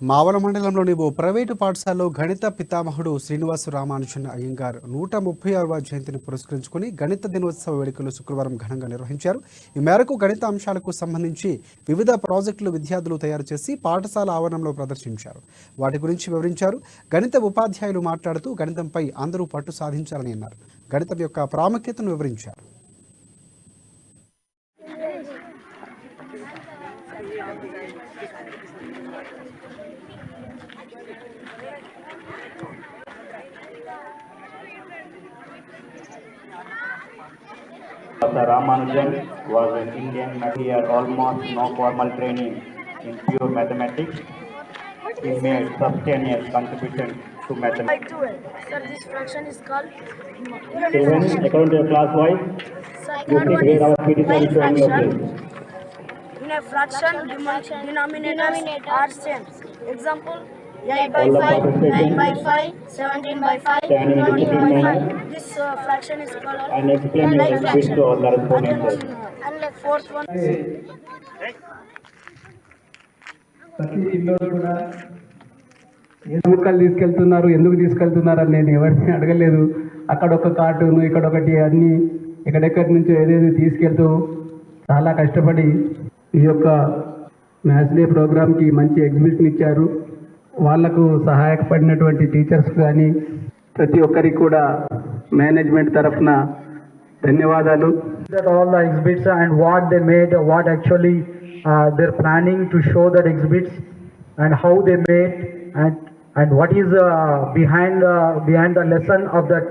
మావల మండలంలోని ఓ ప్రైవేటు పాఠశాలలో గణిత పితామహుడు శ్రీనివాస రామానుజన్ అయ్యంగార్ 136వ జయంతిని పురస్కరించుకుని గణిత దినోత్సవ వేడుకలు శుక్రవారం ఘనంగా నిర్వహించారు. ఈ మేరకు గణిత అంశాలకు సంబంధించి వివిధ ప్రాజెక్టులు విద్యార్థులు తయారు చేసి పాఠశాల ఆవరణంలో ప్రదర్శించారు. వాటి గురించి వివరించారు. గణిత ఉపాధ్యాయులు మాట్లాడుతూ గణితంపై అందరూ పట్టు సాధించాలని అన్నారు. గణితం యొక్క ప్రాముఖ్యతను వివరించారు. Dr. Ramanujan was an Indian math. He had almost no formal training in pure mathematics. He made substantial contribution to mathematics. Sir, this fraction is called Children, according to your class wise, you see where our PTs are showing your place. In a fraction, denominators are same. Example, 8 by All the 5, 9 participants by 5, 17 by 5, standing in the 20 by between 5. line This fraction is called and explain your exhibit to all the respondents. and the fourth one. ప్రతి పిల్లలు కూడా ఎందుకు తీసుకెళ్తున్నారు అని నేను ఎవరిని అడగలేదు. అక్కడ ఒక కార్టూను, ఇక్కడ ఒకటి, అన్నీ ఎక్కడెక్కడి నుంచో ఏదేది తీసుకెళ్తూ చాలా కష్టపడి ఈ యొక్క మ్యాథ్స్ డే ప్రోగ్రామ్కి మంచి ఎగ్జిబిషన్ ఇచ్చారు. వాళ్లకు సహాయపడినటువంటి టీచర్స్ కానీ ప్రతి ఒక్కరికి కూడా మేనేజ్మెంట్ తరఫున ధన్యవాదాలు. That all the exhibits and what they made, what actually they're planning to show that exhibits and how they made and what is behind the lesson of that